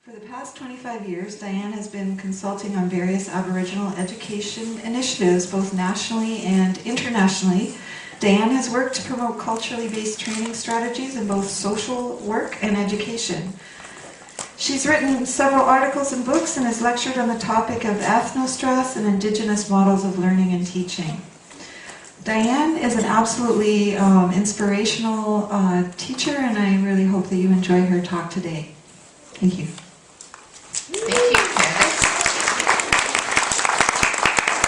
For the past 25 years, Diane has been consulting on various Aboriginal education initiatives, both nationally and internationally. Diane has worked to promote culturally based training strategies in both social work and education. She's written several articles and books and has lectured on the topic of ethnostress and Indigenous models of learning and teaching. Diane is an absolutely inspirational teacher, and I really hope that you enjoy her talk today. Thank you. Thank you, Candace.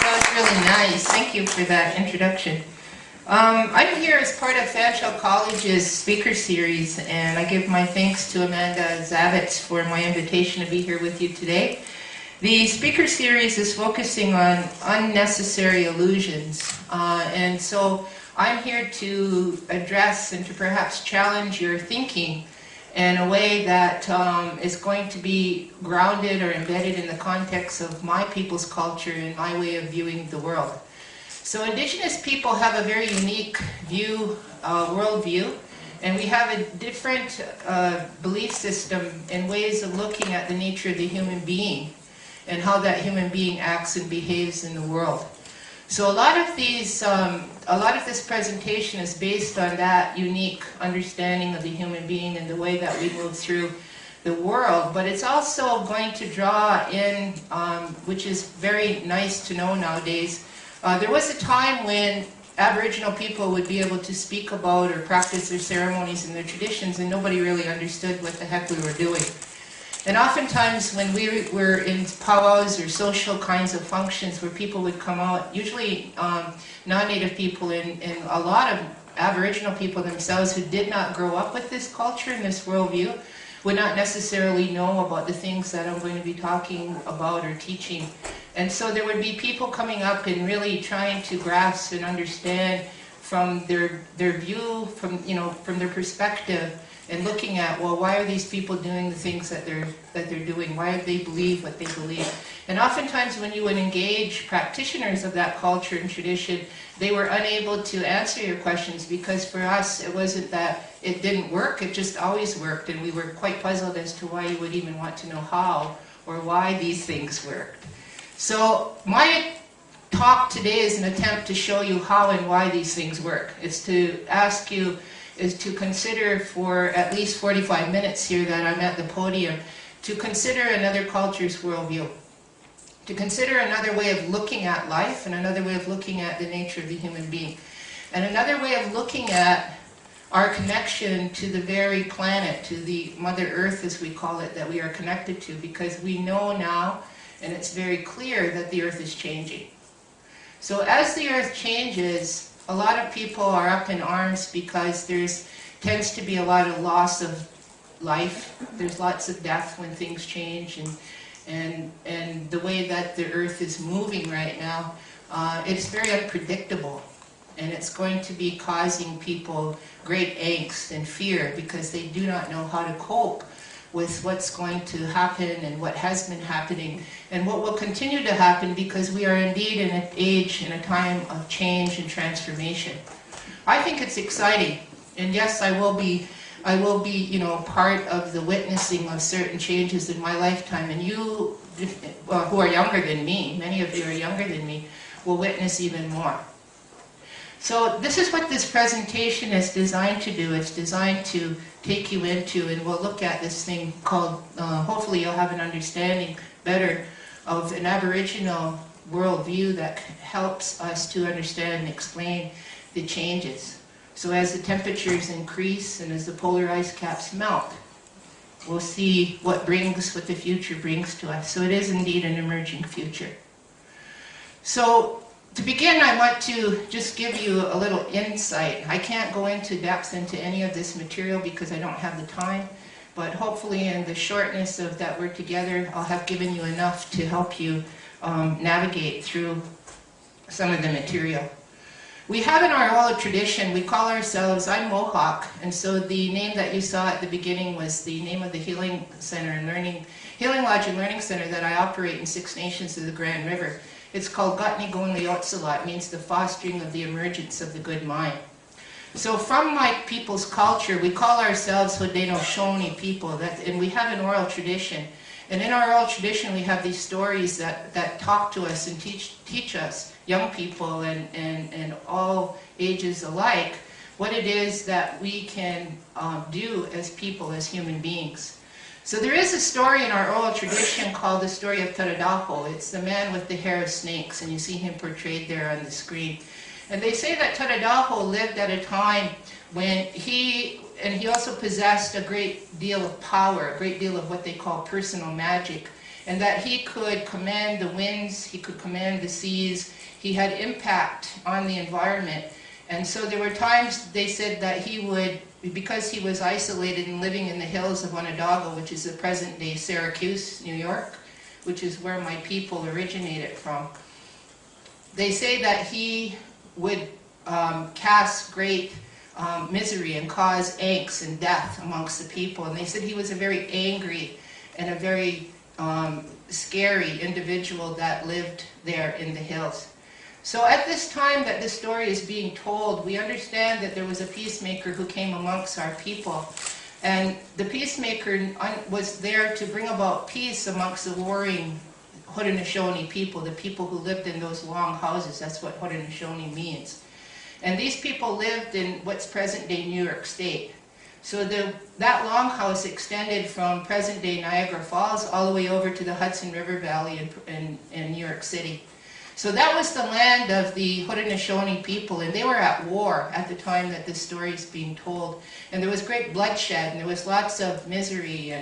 That was really nice. Thank you for that introduction. I'm here as part of Fanshawe College's speaker series, and I give my thanks to Amanda Zavitz for my invitation to be here with you today. The speaker series is focusing on unnecessary illusions, and so I'm here to address and to perhaps challenge your thinking in a way that is going to be grounded or embedded in the context of my people's culture and my way of viewing the world. So Indigenous people have a very unique worldview, and we have a different belief system and ways of looking at the nature of the human being and how that human being acts and behaves in the world. So a lot of this presentation is based on that unique understanding of the human being and the way that we move through the world, but it's also going to draw in, which is very nice to know nowadays. There was a time when Aboriginal people would be able to speak about or practice their ceremonies and their traditions, and nobody really understood what the heck we were doing. And oftentimes when we were in powwows or social kinds of functions where people would come out, usually non-native people and a lot of Aboriginal people themselves who did not grow up with this culture and this worldview, would not necessarily know about the things that I'm going to be talking about or teaching. And so there would be people coming up and really trying to grasp and understand from their view, from their perspective, and looking at, well, why are these people doing the things that they're doing? Why do they believe what they believe? And oftentimes when you would engage practitioners of that culture and tradition, they were unable to answer your questions, because for us it wasn't that it didn't work, it just always worked, and we were quite puzzled as to why you would even want to know how or why these things worked. So my talk today is an attempt to show you how and why these things work. It's to ask you is to consider for at least 45 minutes here that I'm at the podium, to consider another culture's worldview, to consider another way of looking at life and another way of looking at the nature of the human being, and another way of looking at our connection to the very planet, to the Mother Earth as we call it, that we are connected to, because we know now, and it's very clear, that the Earth is changing. So as the Earth changes, a lot of people are up in arms because tends to be a lot of loss of life. There's lots of death when things change, and the way that the Earth is moving right now, it's very unpredictable, and it's going to be causing people great angst and fear because they do not know how to cope with what's going to happen and what has been happening and what will continue to happen, because we are indeed in an age and a time of change and transformation. I think it's exciting, and yes, I will be part of the witnessing of certain changes in my lifetime, and you, who are younger than me, many of you are younger than me, will witness even more. So this is what this presentation is designed to do. It's designed to take you into, and we'll look at this thing called, hopefully you'll have an understanding better of an Aboriginal worldview that helps us to understand and explain the changes. So as the temperatures increase and as the polar ice caps melt, we'll see what the future brings to us. So it is indeed an emerging future. So to begin, I want to just give you a little insight. I can't go into depth into any of this material because I don't have the time, but hopefully in the shortness of that we're together, I'll have given you enough to help you navigate through some of the material. We have in our oral tradition, we call ourselves, I'm Mohawk, and so the name that you saw at the beginning was the name of the Healing Lodge and Learning Center that I operate in 6 nations of the Grand River. It's called Gutni Gonli Otsalat, means the fostering of the emergence of the good mind. So from my people's culture, we call ourselves Haudenosaunee people, and we have an oral tradition. And in our oral tradition, we have these stories that talk to us and teach us, young people and all ages alike, what it is that we can do as people, as human beings. So there is a story in our oral tradition called the story of Tadadaho. It's the man with the hair of snakes, and you see him portrayed there on the screen. And they say that Tadadaho lived at a time when he also possessed a great deal of power, a great deal of what they call personal magic, and that he could command the winds, he could command the seas, he had impact on the environment. And so there were times they said that he would, because he was isolated and living in the hills of Onondaga, which is the present-day Syracuse, New York, which is where my people originated from, they say that he would cast great misery and cause angst and death amongst the people. And they said he was a very angry and a very scary individual that lived there in the hills. So at this time that this story is being told, we understand that there was a peacemaker who came amongst our people. And the peacemaker was there to bring about peace amongst the warring Haudenosaunee people, the people who lived in those long houses. That's what Haudenosaunee means. And these people lived in what's present-day New York State. So that longhouse extended from present-day Niagara Falls all the way over to the Hudson River Valley in New York City. So that was the land of the Haudenosaunee people, and they were at war at the time that this story is being told. And there was great bloodshed, and there was lots of misery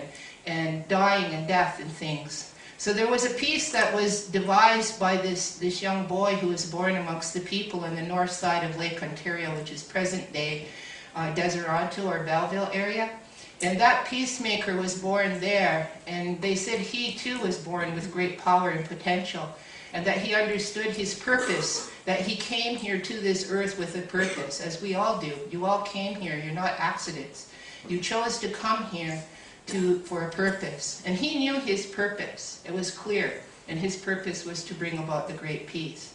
and dying and death and things. So there was a peace that was devised by this young boy who was born amongst the people in the north side of Lake Ontario, which is present-day Deseronto or Belleville area. And that peacemaker was born there, and they said he too was born with great power and potential, and that he understood his purpose, that he came here to this earth with a purpose, as we all do. You all came here, you're not accidents. You chose to come here for a purpose. And he knew his purpose. It was clear. And his purpose was to bring about the great peace.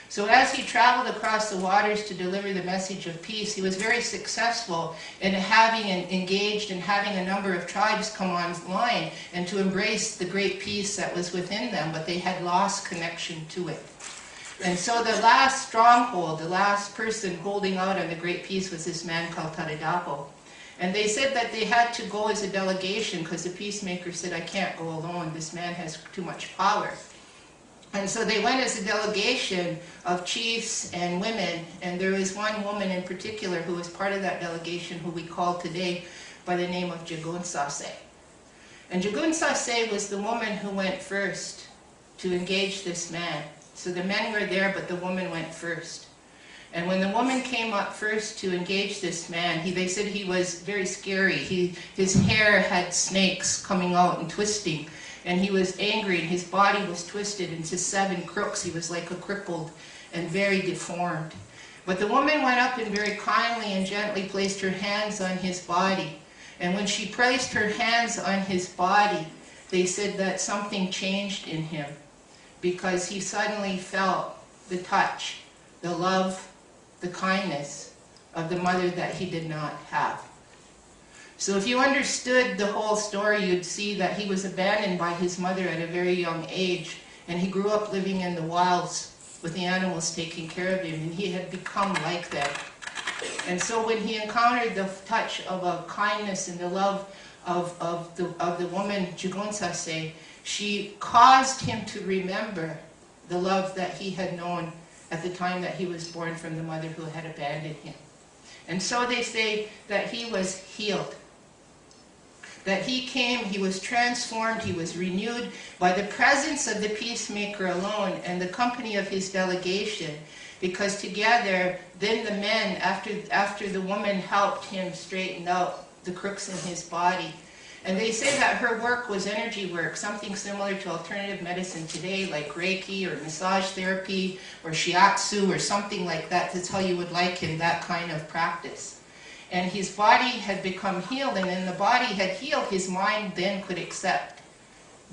So as he traveled across the waters to deliver the message of peace, he was very successful in having engaged and having a number of tribes come online and to embrace the great peace that was within them, but they had lost connection to it. And so the last stronghold, the last person holding out on the great peace was this man called Tadadaho. And they said that they had to go as a delegation because the peacemaker said, I can't go alone, this man has too much power. And so they went as a delegation of chiefs and women, and there was one woman in particular who was part of that delegation who we call today by the name of Jagunsase. And Jagunsase was the woman who went first to engage this man. So the men were there, but the woman went first. And when the woman came up first to engage this man, they said he was very scary. His hair had snakes coming out and twisting, and he was angry, and his body was twisted into 7 crooks. He was like a crippled and very deformed. But the woman went up and very kindly and gently placed her hands on his body. And when she placed her hands on his body, they said that something changed in him, because he suddenly felt the touch, the love, the kindness of the mother that he did not have. So if you understood the whole story, you'd see that he was abandoned by his mother at a very young age, and he grew up living in the wilds with the animals taking care of him, and he had become like them. And so when he encountered the touch of a kindness and the love of the woman Jagunsase, she caused him to remember the love that he had known at the time that he was born from the mother who had abandoned him. And so they say that he was healed. That he came, he was transformed, he was renewed by the presence of the peacemaker alone and the company of his delegation, because together, then the men, after the woman helped him straighten out the crooks in his body. And they say that her work was energy work, something similar to alternative medicine today, like Reiki or massage therapy or shiatsu or something like that. That's how you would liken that kind of practice. And his body had become healed, and when the body had healed, his mind then could accept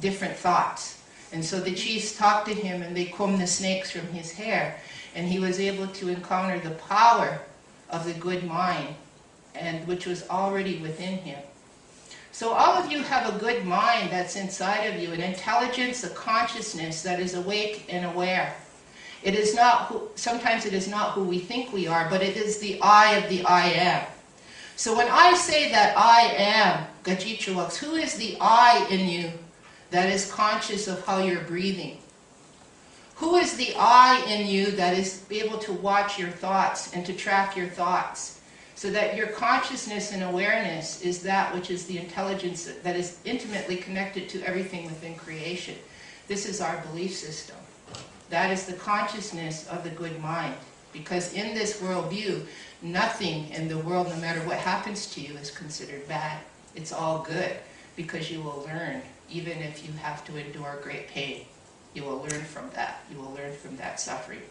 different thoughts. And so the chiefs talked to him, and they combed the snakes from his hair, and he was able to encounter the power of the good mind, and which was already within him. So all of you have a good mind that's inside of you, an intelligence, a consciousness that is awake and aware. It is not sometimes it is not who we think we are, but it is the I of the I am. So when I say that I am, Gajichawaks, who is the I in you that is conscious of how you're breathing? Who is the I in you that is able to watch your thoughts and to track your thoughts? So that your consciousness and awareness is that which is the intelligence that is intimately connected to everything within creation. This is our belief system. That is the consciousness of the good mind. Because in this worldview, nothing in the world, no matter what happens to you, is considered bad. It's all good, because you will learn, even if you have to endure great pain. You will learn from that. You will learn from that suffering.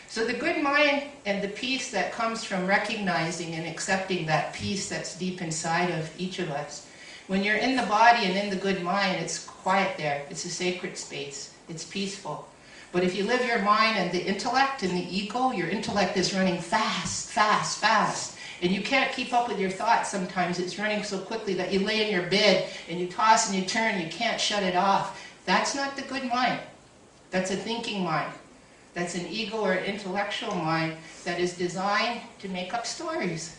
So the good mind and the peace that comes from recognizing and accepting that peace that's deep inside of each of us. When you're in the body and in the good mind, it's quiet there. It's a sacred space. It's peaceful. But if you live your mind and the intellect and the ego, your intellect is running fast, fast, fast. And you can't keep up with your thoughts sometimes. It's running so quickly that you lay in your bed and you toss and you turn, you can't shut it off. That's not the good mind. That's a thinking mind. That's an ego or intellectual mind that is designed to make up stories.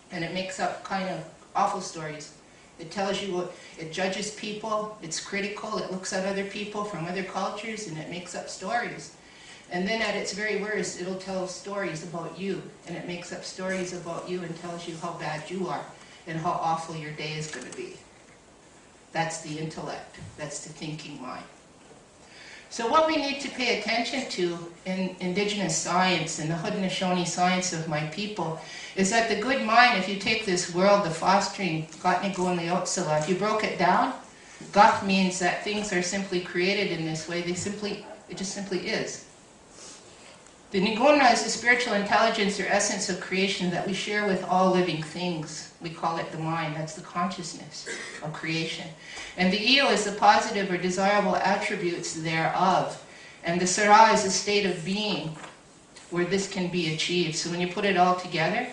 And it makes up kind of awful stories. It tells you what, it judges people, it's critical, it looks at other people from other cultures, and it makes up stories. And then at its very worst, it'll tell stories about you, and it makes up stories about you and tells you how bad you are and how awful your day is going to be. That's the intellect. That's the thinking mind. So what we need to pay attention to in indigenous science and the Haudenosaunee science of my people is that the good mind, if you take this world, the fostering, Gatnigoonliyotsala, if you broke it down, Gat means that things are simply created in this way. It just simply is. The Nigona is the spiritual intelligence or essence of creation that we share with all living things. We call it the mind. That's the consciousness of creation. And the Iyo is the positive or desirable attributes thereof. And the Sara is a state of being where this can be achieved. So when you put it all together,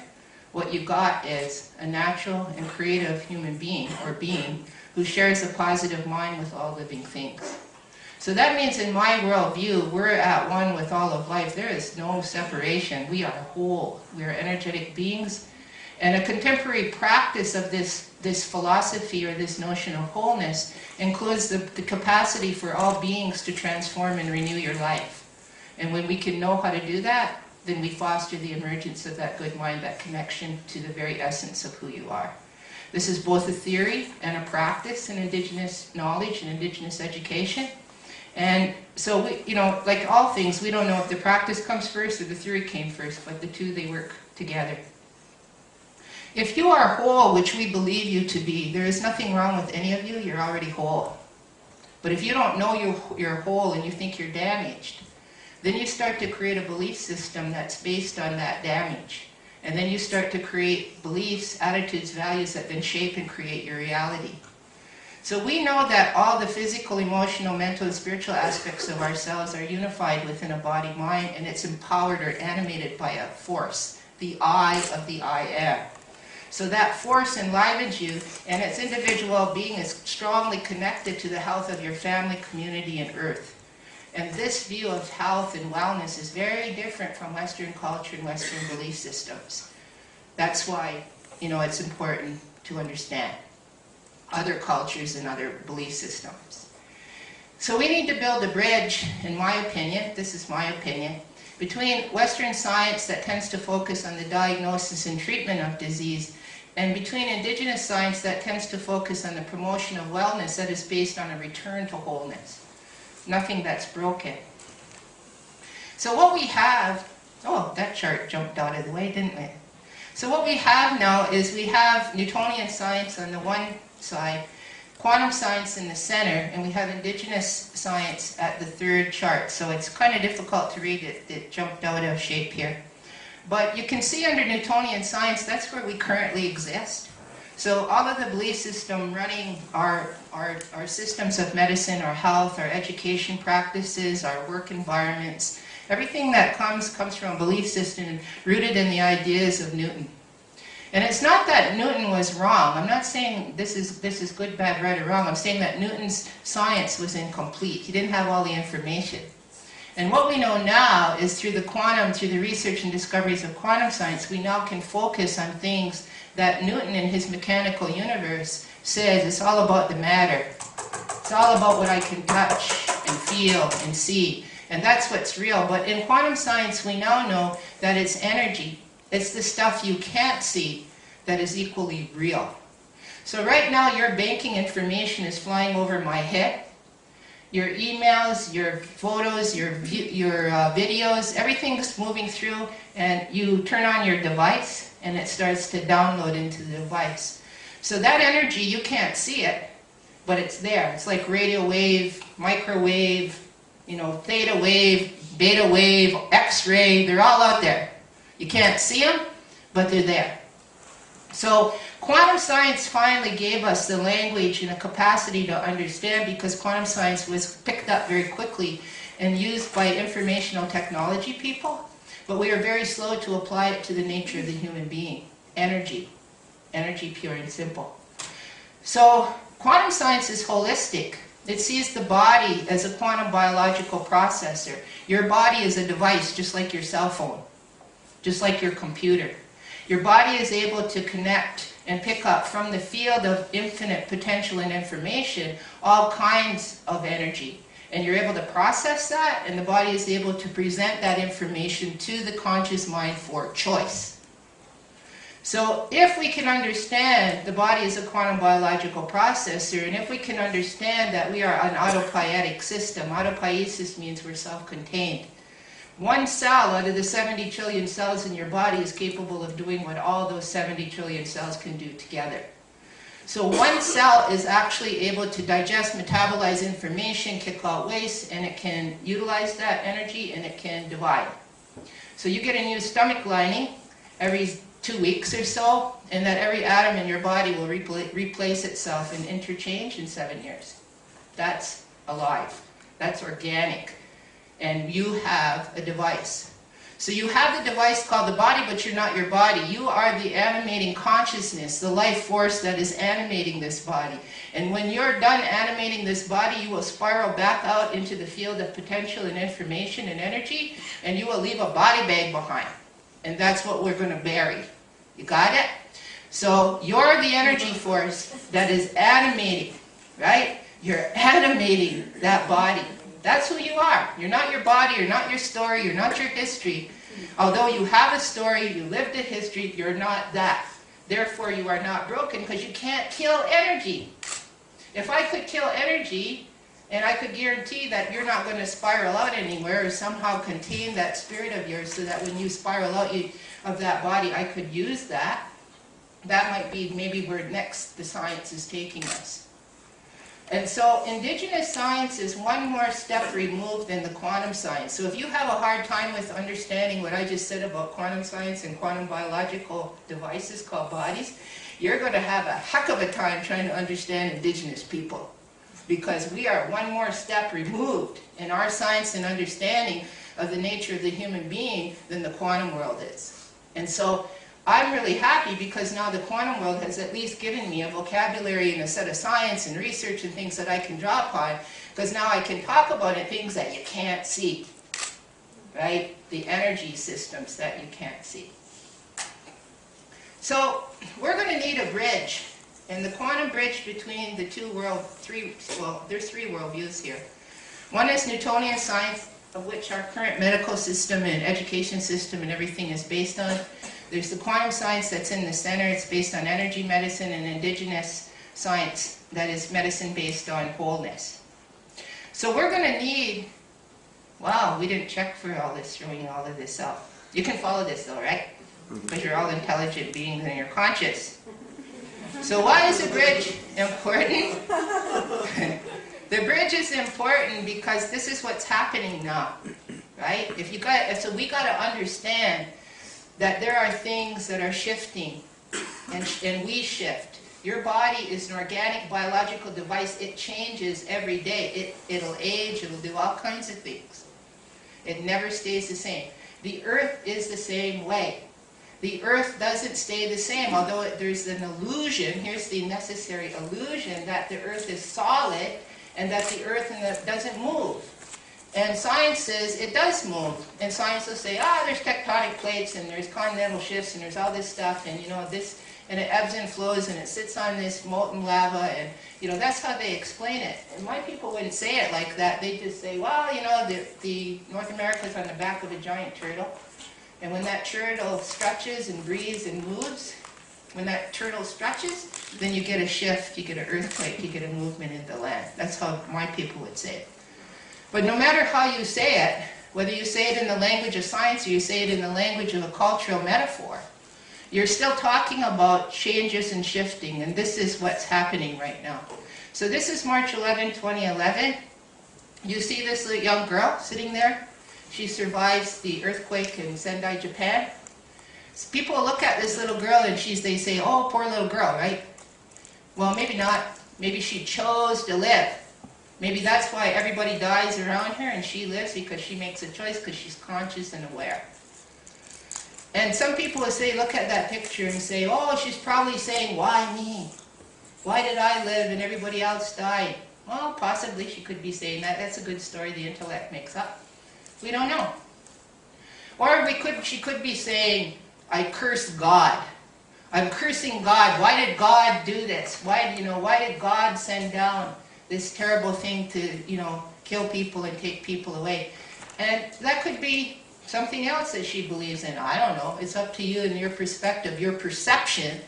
what you got is a natural and creative human being or being who shares a positive mind with all living things. So that means in my worldview, we're at one with all of life. There is no separation. We are whole. We are energetic beings. And a contemporary practice of this philosophy or this notion of wholeness includes the capacity for all beings to transform and renew your life. And when we can know how to do that, then we foster the emergence of that good mind, that connection to the very essence of who you are. This is both a theory and a practice in indigenous knowledge and indigenous education. And so, like all things, we don't know if the practice comes first or the theory came first, but the two, they work together. If you are whole, which we believe you to be, there is nothing wrong with any of you, you're already whole. But if you don't know you're whole and you think you're damaged, then you start to create a belief system that's based on that damage. And then you start to create beliefs, attitudes, values that then shape and create your reality. So we know that all the physical, emotional, mental, and spiritual aspects of ourselves are unified within a body-mind, and it's empowered or animated by a force, the I of the I am. So that force enlivens you, and its individual being is strongly connected to the health of your family, community, and earth. And this view of health and wellness is very different from Western culture and Western belief systems. That's why, it's important to understand other cultures and other belief systems. So we need to build a bridge, in my opinion, this is my opinion, between Western science that tends to focus on the diagnosis and treatment of disease, and between indigenous science that tends to focus on the promotion of wellness that is based on a return to wholeness. Nothing that's broken. So what we have, that chart jumped out of the way, didn't it? So what we have now is we have Newtonian science on the one side, quantum science in the center, and we have indigenous science at the third chart. So it's kind of difficult to read it. It jumped out of shape here. But you can see under Newtonian science, that's where we currently exist. So all of the belief system running our systems of medicine, our health, our education practices, our work environments, everything that comes from a belief system rooted in the ideas of Newton. And it's not that Newton was wrong. I'm not saying this is good, bad, right, or wrong. I'm saying that Newton's science was incomplete. He didn't have all the information. And what we know now is through the research and discoveries of quantum science, we now can focus on things that Newton in his mechanical universe says it's all about the matter. It's all about what I can touch and feel and see. And that's what's real. But in quantum science, we now know that it's energy. It's the stuff you can't see that is equally real. So right now, your banking information is flying over my head. Your emails, your photos, your videos, everything's moving through, and you turn on your device, and it starts to download into the device. So that energy, you can't see it, but it's there. It's like radio wave, microwave, theta wave, beta wave, X-ray, they're all out there. You can't see them, but they're there. So quantum science finally gave us the language and a capacity to understand, because quantum science was picked up very quickly and used by informational technology people, but we are very slow to apply it to the nature of the human being. Energy pure and simple. So quantum science is holistic. It sees the body as a quantum biological processor. Your body is a device just like your cell phone, just like your computer. Your body is able to connect and pick up from the field of infinite potential and information all kinds of energy. And you're able to process that, and the body is able to present that information to the conscious mind for choice. So if we can understand the body is a quantum biological processor, and if we can understand that we are an autopoietic system, autopoiesis means we're self-contained. One cell out of the 70 trillion cells in your body is capable of doing what all those 70 trillion cells can do together. So one cell is actually able to digest, metabolize information, kick out waste, and it can utilize that energy, and it can divide. So you get a new stomach lining every 2 weeks or so, and that every atom in your body will replace itself and interchange in 7 years. That's alive. That's organic. And you have a device. So you have the device called the body, but you're not your body. You are the animating consciousness, the life force that is animating this body. And when you're done animating this body, you will spiral back out into the field of potential and information and energy, and you will leave a body bag behind. And that's what we're going to bury. You got it? So you're the energy force that is animating, right? You're animating that body. That's who you are. You're not your body, you're not your story, you're not your history. Although you have a story, you lived a history, you're not that. Therefore, you are not broken, because you can't kill energy. If I could kill energy, and I could guarantee that you're not going to spiral out anywhere, or somehow contain that spirit of yours so that when you spiral out of that body, I could use that, that might be maybe where next the science is taking us. And so indigenous science is one more step removed than the quantum science. So if you have a hard time with understanding what I just said about quantum science and quantum biological devices called bodies, you're going to have a heck of a time trying to understand indigenous people. Because we are one more step removed in our science and understanding of the nature of the human being than the quantum world is. And so I'm really happy, because now the quantum world has at least given me a vocabulary and a set of science and research and things that I can draw upon, because now I can talk about it, things that you can't see, right? The energy systems that you can't see. So we're going to need a bridge, and the quantum bridge between the there's three worldviews here. One is Newtonian science, of which our current medical system and education system and everything is based on. There's the quantum science that's in the center. It's based on energy medicine, and indigenous science that is medicine based on wholeness. So we're going to need, wow, we didn't check for all this, throwing all of this out. You can follow this though, right? Because you're all intelligent beings and you're conscious. So why is the bridge important? The bridge is important because this is what's happening now, right? So we got to understand that there are things that are shifting, and we shift. Your body is an organic biological device. It changes every day. It'll age, it'll do all kinds of things. It never stays the same. The earth is the same way. the earth doesn't stay the same, although there's an illusion, here's the necessary illusion, that the earth is solid and that the earth doesn't move. And science says it does move. And science will say, there's tectonic plates and there's continental shifts and there's all this stuff and this, and it ebbs and flows and it sits on this molten lava, and that's how they explain it. And my people wouldn't say it like that. They just say, well, the North America's on the back of a giant turtle. And when that turtle stretches and breathes and moves, when that turtle stretches, then you get a shift, you get an earthquake, you get a movement in the land. That's how my people would say it. But no matter how you say it, whether you say it in the language of science or you say it in the language of a cultural metaphor, you're still talking about changes and shifting, and this is what's happening right now. So this is March 11, 2011. You see this little young girl sitting there? She survives the earthquake in Sendai, Japan. So people look at this little girl and they say, oh, poor little girl, right? Well, maybe not. Maybe she chose to live. Maybe that's why everybody dies around her and she lives, because she makes a choice, because she's conscious and aware. And some people will say, look at that picture and say, oh, she's probably saying, why me? Why did I live and everybody else died? Well, possibly she could be saying that. That's a good story the intellect makes up. We don't know. Or she could be saying, I curse God. I'm cursing God. Why did God do this? Why did God send down this terrible thing to, kill people and take people away? And that could be something else that she believes in. I don't know. It's up to you and your perspective, your perception,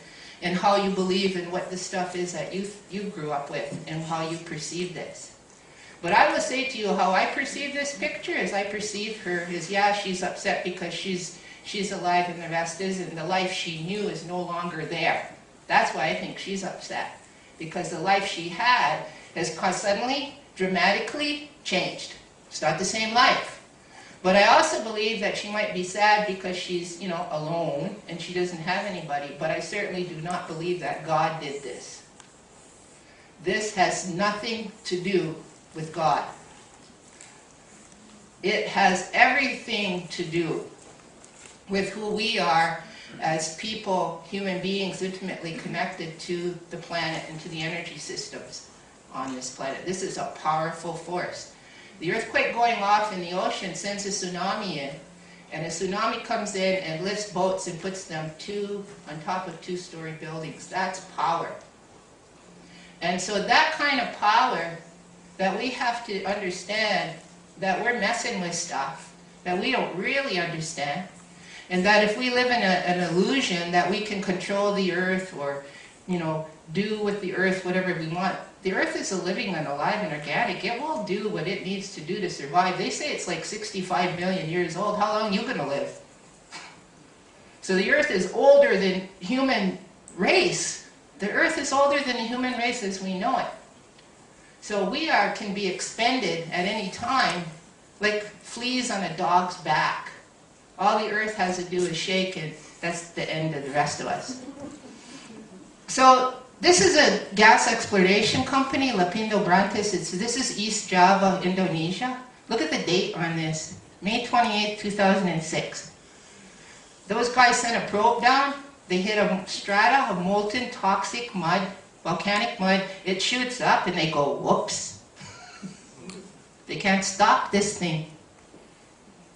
and how you believe in what the stuff is that you grew up with and how you perceive this. But I will say to you, how I perceive this picture is I perceive her as, yeah, she's upset because she's alive and the rest isn't. The life she knew is no longer there. That's why I think she's upset. Because the life she had has suddenly, dramatically changed. It's not the same life. But I also believe that she might be sad because she's, alone and she doesn't have anybody. But I certainly do not believe that God did this. This has nothing to do with God. It has everything to do with who we are as people, human beings, intimately connected to the planet and to the energy systems on this planet. This is a powerful force. The earthquake going off in the ocean sends a tsunami in, and a tsunami comes in and lifts boats and puts them on top of two-story buildings. That's power. And so that kind of power, that we have to understand that we're messing with stuff that we don't really understand, and that if we live in an illusion that we can control the earth or, do with the earth whatever we want. The earth is a living and alive and organic. It will do what it needs to do to survive. They say it's like 65 million years old. How long are you going to live? So the earth is older than human race. The earth is older than the human race as we know it. So we can be expended at any time like fleas on a dog's back. All the earth has to do is shake, and that's the end of the rest of us. So this is a gas exploration company, Lapindo Brantis. This is East Java, Indonesia. Look at the date on this, May 28, 2006. Those guys sent a probe down. They hit a strata of molten toxic mud, volcanic mud. It shoots up and they go, whoops. They can't stop this thing.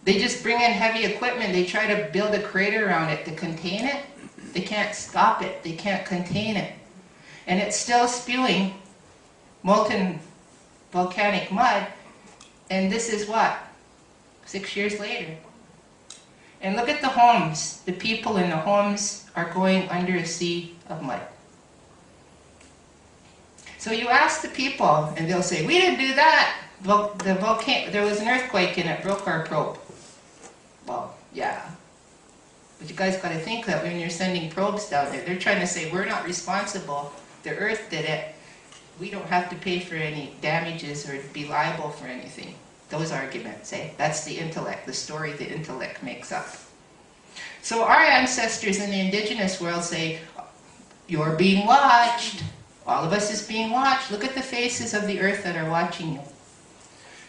They just bring in heavy equipment. They try to build a crater around it to contain it. They can't stop it. They can't contain it. And it's still spewing molten volcanic mud. And this is what? 6 years later. And look at the homes. The people in the homes are going under a sea of mud. So you ask the people, and they'll say, we didn't do that. There was an earthquake and it broke our probe. Well, yeah. But you guys got to think that when you're sending probes down there, they're trying to say, we're not responsible. The earth did it. We don't have to pay for any damages or be liable for anything. Those arguments, eh? That's the intellect, the story the intellect makes up. So our ancestors in the indigenous world say, you're being watched. All of us is being watched. Look at the faces of the earth that are watching you.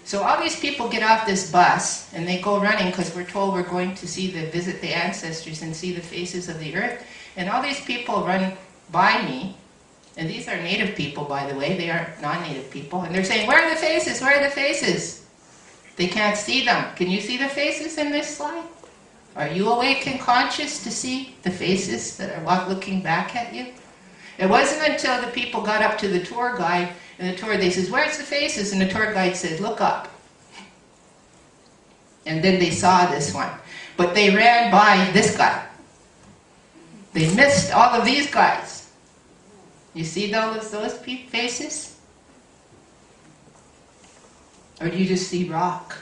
So all these people get off this bus and they go running because we're told we're going to visit the ancestors and see the faces of the earth. And all these people run by me, and these are native people, by the way, they aren't non-native people, and they're saying, where are the faces? Where are the faces? They can't see them. Can you see the faces in this slide? Are you awake and conscious to see the faces that are looking back at you? It wasn't until the people got up to the tour guide, and the tour guide says, where's the faces? And the tour guide says, look up. And then they saw this one. But they ran by this guy. They missed all of these guys. You see those faces? Or do you just see rock?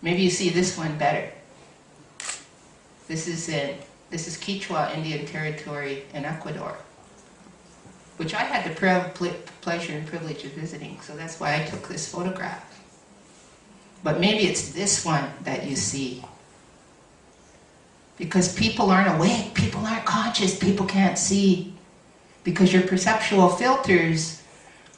Maybe you see this one better. This is Quechua Indian Territory in Ecuador, which I had the pleasure and privilege of visiting, so that's why I took this photograph. But maybe it's this one that you see. Because people aren't awake, people aren't conscious, people can't see. Because your perceptual filters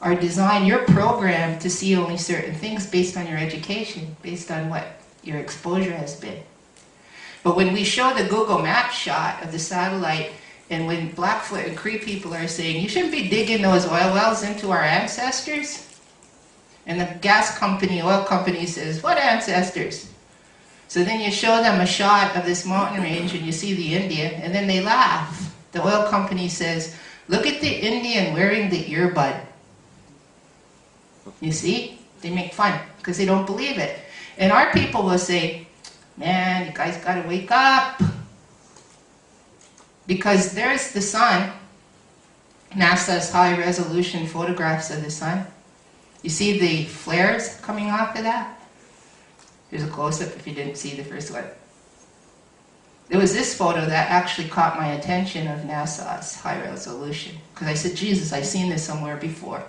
are designed, you're programmed to see only certain things based on your education, based on what your exposure has been. But when we show the Google Maps shot of the satellite, and when Blackfoot and Cree people are saying, you shouldn't be digging those oil wells into our ancestors, and the gas company, oil company says, what ancestors? So then you show them a shot of this mountain range and you see the Indian, and then they laugh. The oil company says, look at the Indian wearing the earbud. You see? They make fun because they don't believe it. And our people will say, man, you guys gotta wake up. Because there's the sun. NASA's high resolution photographs of the sun. You see the flares coming off of that? Here's a close-up if you didn't see the first one. It was this photo that actually caught my attention of NASA's high resolution. Because I said, Jesus, I've seen this somewhere before.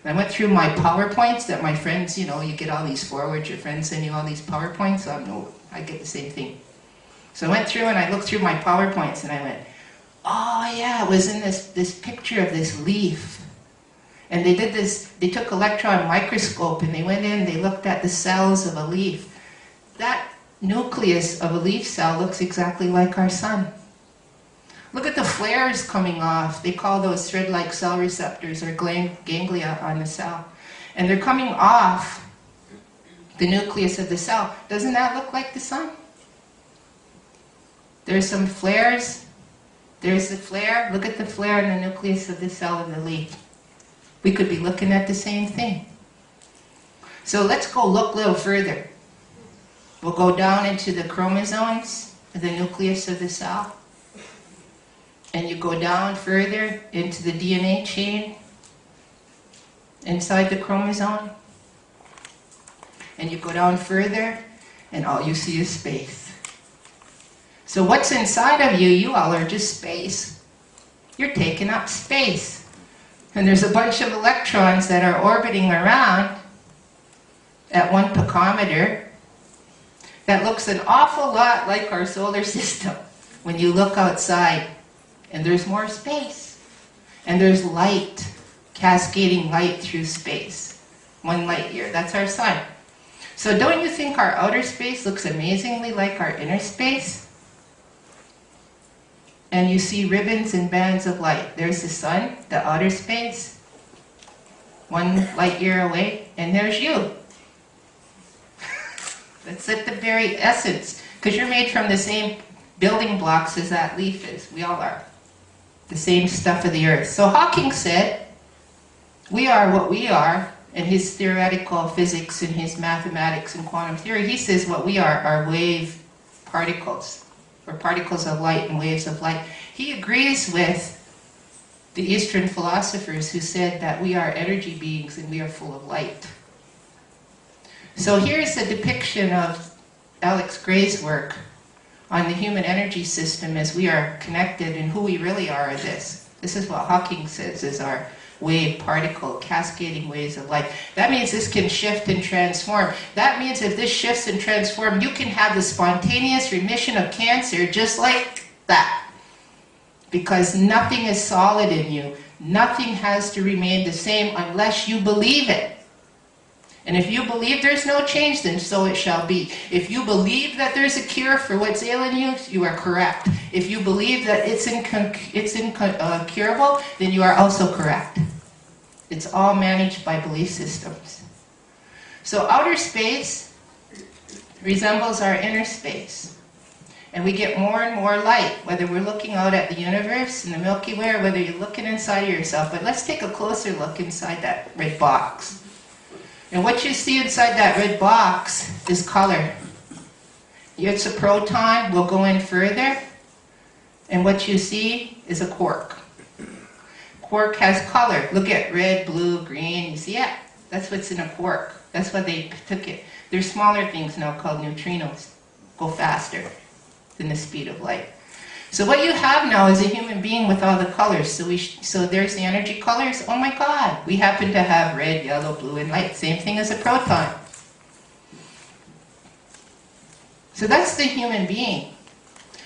And I went through my PowerPoints that my friends, you know, you get all these forwards, your friends send you all these PowerPoints, so I get the same thing. So I went through and I looked through my PowerPoints and I went, oh yeah, it was in this picture of this leaf. And they did this, they took electron microscope and they went in, they looked at the cells of a leaf. That nucleus of a leaf cell looks exactly like our sun. Look at the flares coming off. They call those thread-like cell receptors or ganglia on the cell. And they're coming off the nucleus of the cell. Doesn't that look like the sun? There's some flares. There's the flare. Look at the flare in the nucleus of the cell of the leaf. We could be looking at the same thing. So let's go look a little further. We'll go down into the chromosomes, the nucleus of the cell. And you go down further into the DNA chain inside the chromosome. And you go down further, and all you see is space. So what's inside of you, you all are just space. You're taking up space. And there's a bunch of electrons that are orbiting around at 1 picometer that looks an awful lot like our solar system when you look outside. And there's more space. And there's light, cascading light through space. 1 light year, that's our sun. So don't you think our outer space looks amazingly like our inner space? And you see ribbons and bands of light. There's the sun, the outer space, 1 light year away, and there's you. That's at the very essence, because you're made from the same building blocks as that leaf is. We all are. The same stuff of the earth. So Hawking said, we are what we are, in his theoretical physics and his mathematics and quantum theory, he says what we are wave particles, or particles of light and waves of light. He agrees with the Eastern philosophers who said that we are energy beings and we are full of light. So here's a depiction of Alex Gray's work on the human energy system as we are connected and who we really are this. This is what Hawking says is our wave particle, cascading waves of light. That means this can shift and transform. That means if this shifts and transforms, you can have the spontaneous remission of cancer just like that. Because nothing is solid in you. Nothing has to remain the same unless you believe it. And if you believe there's no change, then so it shall be. If you believe that there's a cure for what's ailing you, you are correct. If you believe that it's incurable, then you are also correct. It's all managed by belief systems. So outer space resembles our inner space. And we get more and more light, whether we're looking out at the universe and the Milky Way, or whether you're looking inside of yourself. But let's take a closer look inside that red box. And what you see inside that red box is color. It's a proton, we'll go in further, and what you see is a quark. Quark has color. Look at red, blue, green, you see it? That's what's in a quark. That's why they took it. There's smaller things now called neutrinos. Go faster than the speed of light. So what you have now is a human being with all the colors. So there's the energy colors. Oh my God, we happen to have red, yellow, blue, and light. Same thing as a proton. So that's the human being.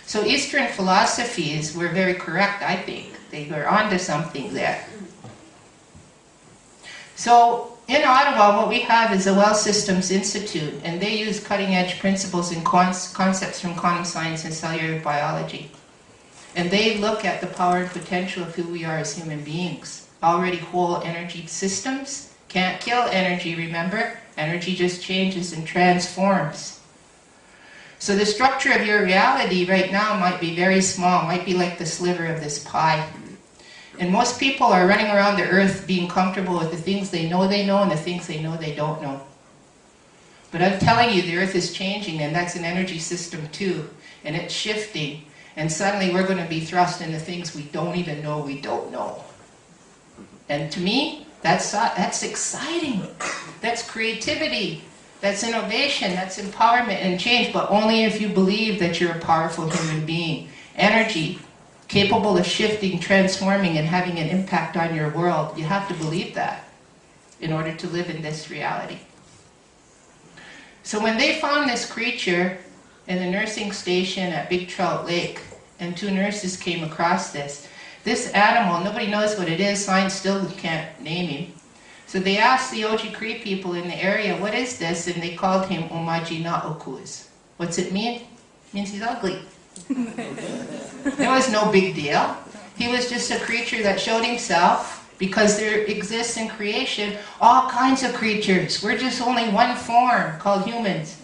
So Eastern philosophies were very correct, I think. They were onto something there. So in Ottawa, what we have is the Well Systems Institute, and they use cutting-edge principles and concepts from quantum science and cellular biology. And they look at the power and potential of who we are as human beings. Already whole energy systems. Can't kill energy, remember? Energy just changes and transforms. So the structure of your reality right now might be very small, might be like the sliver of this pie. And most people are running around the earth being comfortable with the things they know and the things they know they don't know. But I'm telling you, the earth is changing, and that's an energy system too. And it's shifting. And suddenly we're going to be thrust into things we don't even know we don't know. And to me, that's exciting. That's creativity. That's innovation. That's empowerment and change. But only if you believe that you're a powerful human being. Energy, capable of shifting, transforming, and having an impact on your world. You have to believe that in order to live in this reality. So when they found this creature in the nursing station at Big Trout Lake, and 2 nurses came across this animal, nobody knows what it is, science still can't name him. So they asked the Oji Cree people in the area, what is this? And they called him Omajina Okuz. What's it mean? It means he's ugly. There was no big deal. He was just a creature that showed himself, because there exists in creation all kinds of creatures. We're just only one form called humans.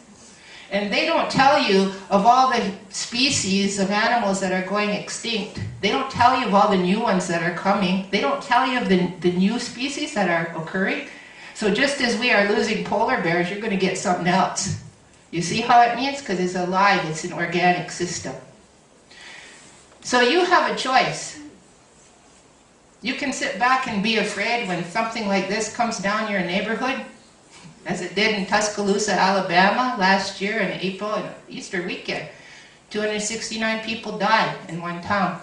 And they don't tell you of all the species of animals that are going extinct. They don't tell you of all the new ones that are coming. They don't tell you of the new species that are occurring. So just as we are losing polar bears, you're going to get something else. You see how it means? Because it's alive, it's an organic system. So you have a choice. You can sit back and be afraid when something like this comes down your neighborhood, as it did in Tuscaloosa, Alabama last year in April and Easter weekend. 269 people died in one town.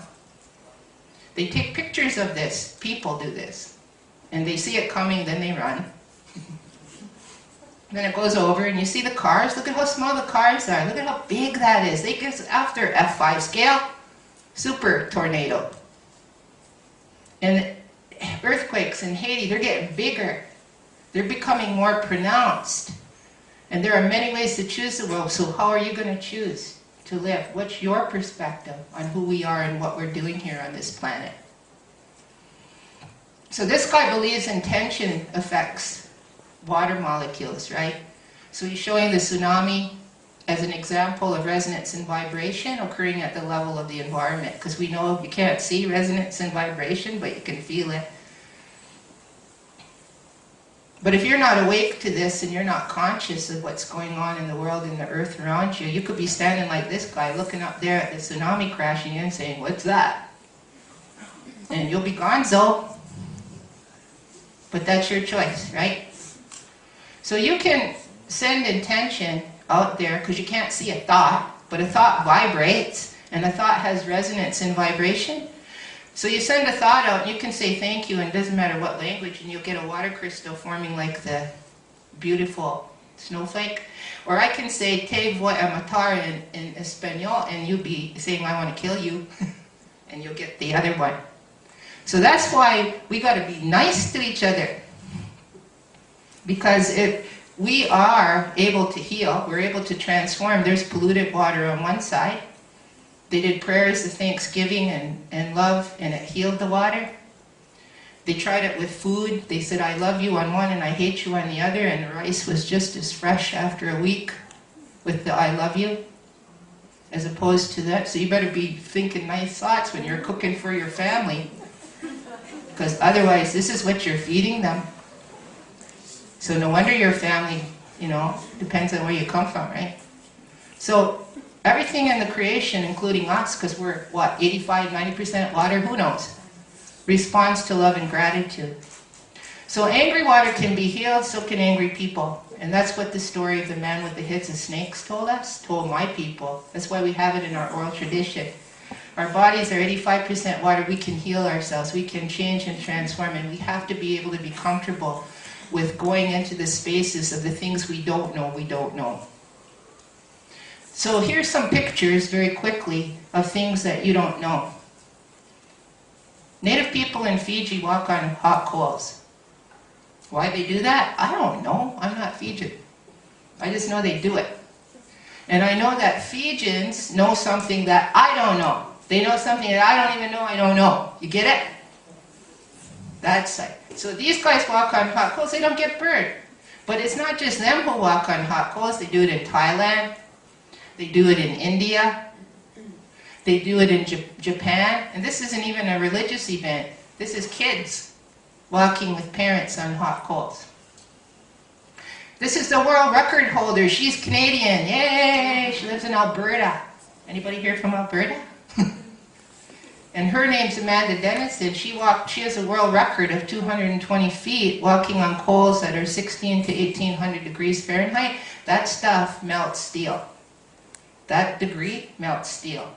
They take pictures of this. People do this. And they see it coming, then they run. Then it goes over and you see the cars. Look at how small the cars are. Look at how big that is. They get after F5 scale. Super tornado. And earthquakes in Haiti, they're getting bigger. They're becoming more pronounced. And there are many ways to choose the world, so how are you going to choose to live? What's your perspective on who we are and what we're doing here on this planet? So this guy believes intention affects water molecules, right? So he's showing the tsunami as an example of resonance and vibration occurring at the level of the environment, because we know you can't see resonance and vibration, but you can feel it. But if you're not awake to this and you're not conscious of what's going on in the world and the earth around you, you could be standing like this guy looking up there at the tsunami crashing in saying, what's that? And you'll be gonzo. But that's your choice, right? So you can send intention out there because you can't see a thought, but a thought vibrates and a thought has resonance and vibration. So you send a thought out, and you can say thank you, and it doesn't matter what language, and you'll get a water crystal forming like the beautiful snowflake. Or I can say te voy a matar in Espanol, and you'll be saying I want to kill you, and you'll get the other one. So that's why we got to be nice to each other. Because if we are able to heal, we're able to transform. There's polluted water on one side. They did prayers of thanksgiving and love, and it healed the water. They tried it with food. They said, I love you on one and I hate you on the other, and the rice was just as fresh after a week with the I love you, as opposed to that. So you better be thinking nice thoughts when you're cooking for your family, because otherwise this is what you're feeding them. So no wonder your family, you know, depends on where you come from, right? So everything in the creation, including us, because we're, what, 85, 90% water, who knows, responds to love and gratitude. So angry water can be healed, so can angry people. And that's what the story of the man with the heads of snakes told us, told my people. That's why we have it in our oral tradition. Our bodies are 85% water. We can heal ourselves. We can change and transform. And we have to be able to be comfortable with going into the spaces of the things we don't know. So here's some pictures, very quickly, of things that you don't know. Native people in Fiji walk on hot coals. Why they do that? I don't know. I'm not Fijian. I just know they do it. And I know that Fijians know something that I don't know. They know something that I don't even know I don't know. You get it? That's it. So these guys walk on hot coals. They don't get burned. But it's not just them who walk on hot coals. They do it in Thailand. They do it in India. They do it in Japan. And this isn't even a religious event. This is kids walking with parents on hot coals. This is the world record holder. She's Canadian. Yay! She lives in Alberta. Anybody here from Alberta? And her name's Amanda Dennison. She has a world record of 220 feet walking on coals that are 16 to 1800 degrees Fahrenheit. That stuff melts steel. That degree melts steel.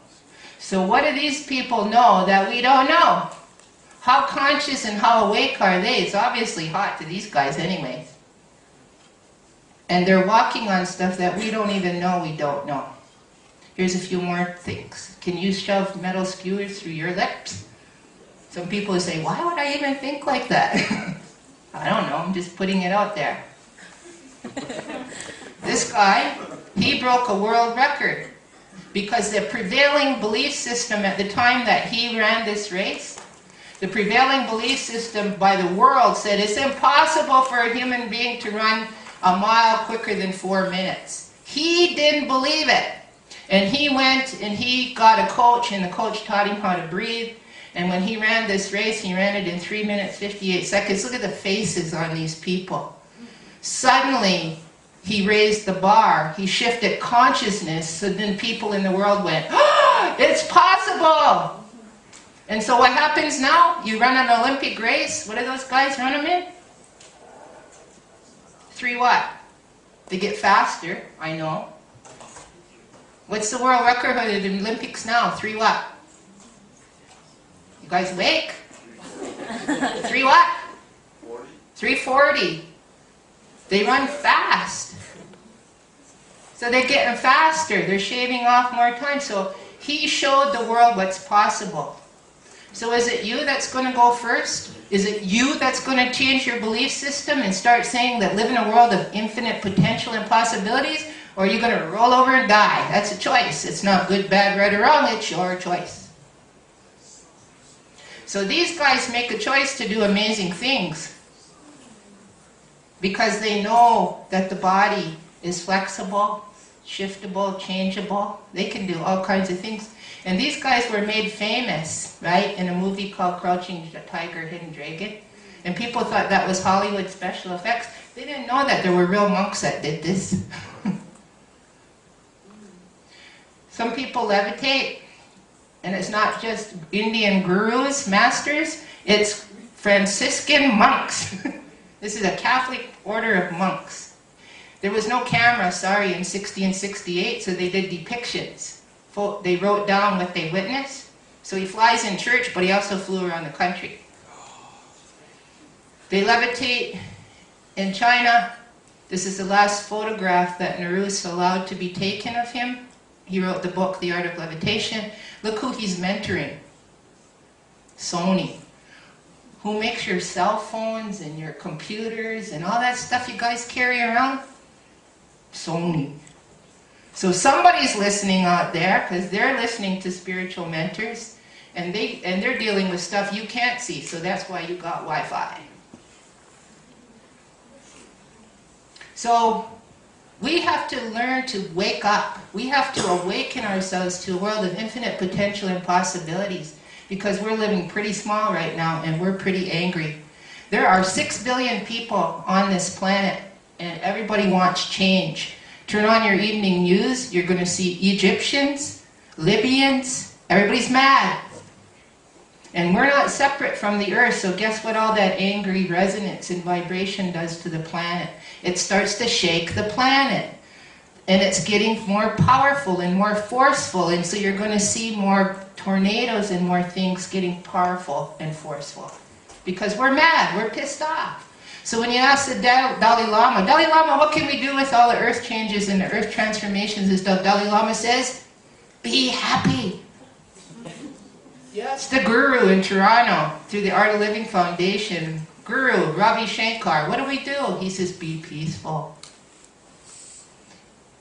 So what do these people know that we don't know? How conscious and how awake are they? It's obviously hot to these guys anyway. And they're walking on stuff that we don't even know we don't know. Here's a few more things. Can you shove metal skewers through your lips? Some people say, why would I even think like that? I don't know, I'm just putting it out there. This guy, he broke a world record because the prevailing belief system at the time that he ran this race, the prevailing belief system by the world said it's impossible for a human being to run a mile quicker than 4 minutes. He didn't believe it. And he went and he got a coach, and the coach taught him how to breathe. And when he ran this race, he ran it in 3 minutes, 58 seconds. Look at the faces on these people. Suddenly, he raised the bar. He shifted consciousness, so then people in the world went, oh, it's possible! And so what happens now? You run an Olympic race. What do those guys run them in? 3 what? They get faster, I know. What's the world record for the Olympics now? 3 what? You guys awake? 3 what? 3:40. They run fast. So they're getting faster. They're shaving off more time. So he showed the world what's possible. So is it you that's going to go first? Is it you that's going to change your belief system and start saying that live in a world of infinite potential and possibilities? Or are you going to roll over and die? That's a choice. It's not good, bad, right, or wrong. It's your choice. So these guys make a choice to do amazing things because they know that the body is flexible, shiftable, changeable. They can do all kinds of things. And these guys were made famous, right, in a movie called Crouching Tiger, Hidden Dragon. And people thought that was Hollywood special effects. They didn't know that there were real monks that did this. Some people levitate, and it's not just Indian gurus, masters, it's Franciscan monks. This is a Catholic order of monks. There was no camera, sorry, in 60 and 68, so they did depictions. They wrote down what they witnessed. So he flies in church, but he also flew around the country. They levitate in China. This is the last photograph that Nerus allowed to be taken of him. He wrote the book, The Art of Levitation. Look who he's mentoring. Sony. who makes your cell phones and your computers and all that stuff you guys carry around? Sony. So somebody's listening out there because they're listening to spiritual mentors, and they're dealing with stuff you can't see, so that's why you got Wi-Fi. So we have to learn to wake up. We have to awaken ourselves to a world of infinite potential and possibilities, because we're living pretty small right now and we're pretty angry. There are 6 billion people on this planet and everybody wants change. Turn on your evening news, you're going to see Egyptians, Libyans, everybody's mad. And we're not separate from the earth, so guess what all that angry resonance and vibration does to the planet? It starts to shake the planet. And it's getting more powerful and more forceful, and so you're going to see more tornadoes and more things getting powerful and forceful. Because we're mad, we're pissed off. So when you ask the Dalai Lama, what can we do with all the earth changes and the earth transformations and stuff? Dalai Lama says, be happy. Yes, the guru in Toronto, through the Art of Living Foundation, Guru Ravi Shankar, what do? He says, be peaceful.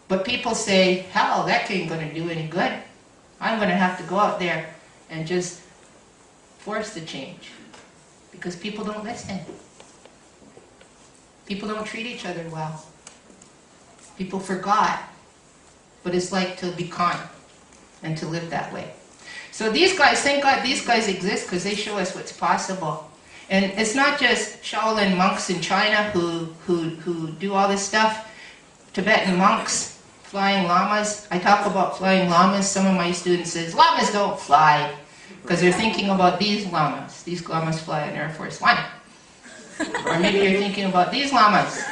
But people say, hell, that ain't going to do any good. I'm going to have to go out there and just force the change. Because people don't listen. People don't treat each other well. People forgot what it's like to be kind and to live that way. So these guys, thank God these guys exist because they show us what's possible. And it's not just Shaolin monks in China who do all this stuff. Tibetan monks, flying llamas. I talk about flying llamas. Some of my students says, llamas don't fly. Because they're thinking about these llamas. These llamas fly in Air Force One. Or maybe you're thinking about these llamas.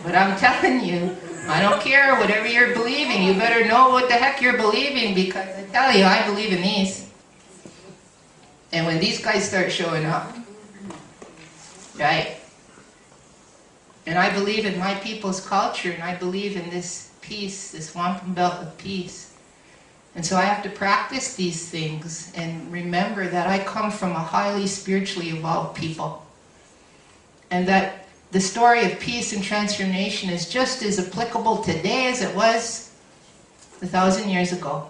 But I'm telling you, I don't care whatever you're believing. You better know what the heck you're believing, because I tell you, I believe in these. And when these guys start showing up, right? And I believe in my people's culture, and I believe in this peace, this wampum belt of peace. And so I have to practice these things and remember that I come from a highly spiritually evolved people. And that the story of peace and transformation is just as applicable today as it was 1,000 years ago.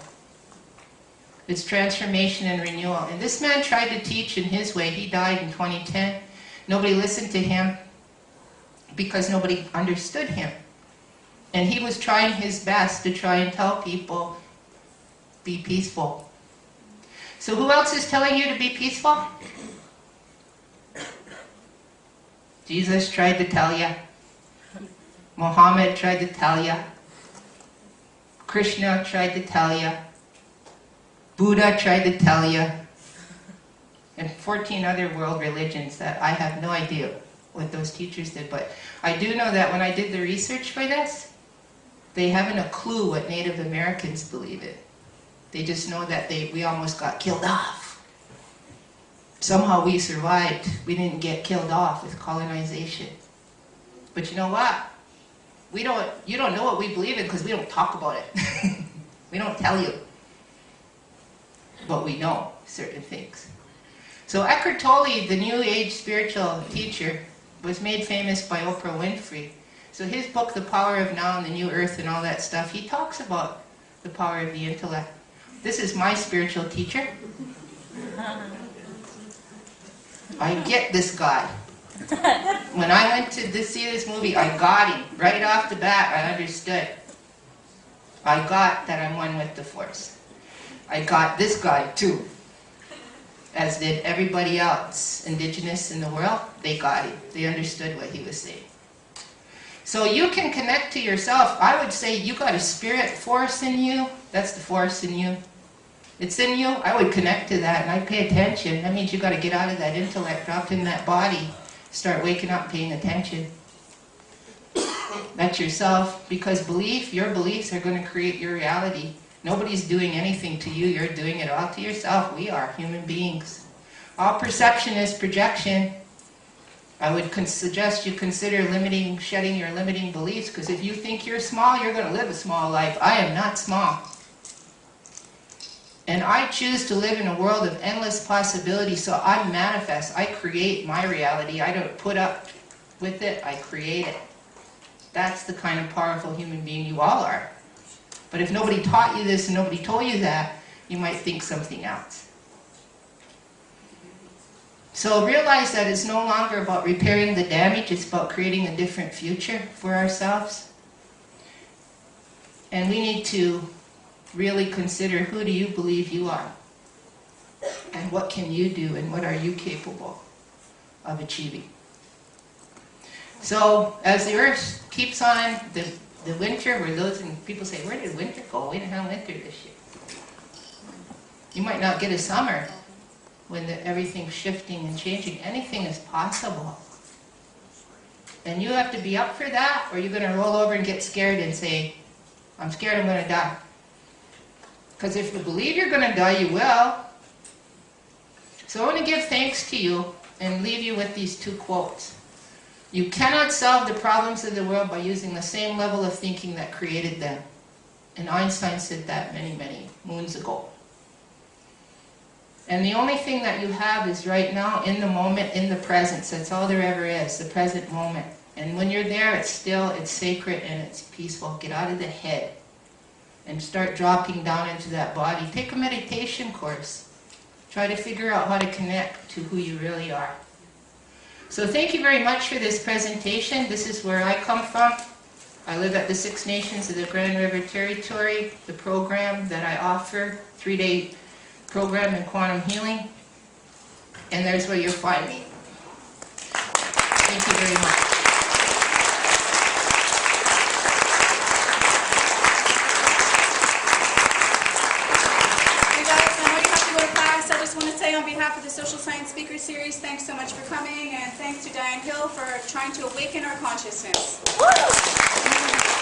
It's transformation and renewal. And this man tried to teach in his way. He died in 2010. Nobody listened to him because nobody understood him. And he was trying his best to try and tell people, be peaceful. So who else is telling you to be peaceful? Jesus tried to tell you. Muhammad tried to tell you. Krishna tried to tell you. Buddha tried to tell you. And 14 other world religions that I have no idea what those teachers did. But I do know that when I did the research for this, they haven't a clue what Native Americans believe in. They just know that we almost got killed off. Somehow we survived. We didn't get killed off with colonization. But you know what? You don't know what we believe in because we don't talk about it. We don't tell you. But we know certain things. So Eckhart Tolle, the New Age spiritual teacher, was made famous by Oprah Winfrey. So his book, The Power of Now and the New Earth and all that stuff, he talks about the power of the intellect. This is my spiritual teacher. I get this guy. When I went to see this movie, I got him. Right off the bat, I understood. I got that I'm one with the Force. I got this guy too. As did everybody else, indigenous in the world, they got him. They understood what he was saying. So you can connect to yourself. I would say you got a spirit force in you. That's the force in you. It's in you. I would connect to that and I'd pay attention. That means you got to get out of that intellect, drop in that body, start waking up, paying attention. That's yourself, because your beliefs are going to create your reality. Nobody's doing anything to you. You're doing it all to yourself. We are human beings. All perception is projection. I would suggest you consider shedding your limiting beliefs, because if you think you're small, you're going to live a small life. I am not small. And I choose to live in a world of endless possibility, so I manifest, I create my reality. I don't put up with it, I create it. That's the kind of powerful human being you all are. But if nobody taught you this and nobody told you that, you might think something else. So realize that it's no longer about repairing the damage, it's about creating a different future for ourselves. And we need to really consider, who do you believe you are? And what can you do, and what are you capable of achieving? So as the earth keeps on, the winter, we're losing, people say, where did winter go? We didn't have winter this year. You might not get a summer when everything's shifting and changing. Anything is possible. And you have to be up for that, or you're going to roll over and get scared and say, I'm scared I'm going to die. Because if you believe you're going to die, you will. So I want to give thanks to you and leave you with these two quotes. You cannot solve the problems of the world by using the same level of thinking that created them. And Einstein said that many, many moons ago. And the only thing that you have is right now, in the moment, in the presence. That's all there ever is, the present moment. And when you're there, it's still, it's sacred, and it's peaceful. Get out of the head and start dropping down into that body. Take a meditation course. Try to figure out how to connect to who you really are. So thank you very much for this presentation. This is where I come from. I live at the Six Nations of the Grand River Territory. The program that I offer, 3-day program in quantum healing. And there's where you'll find me. Thank you very much. On behalf of the Social Science Speaker Series, thanks so much for coming, and thanks to Diane Hill for trying to awaken our consciousness. Woo!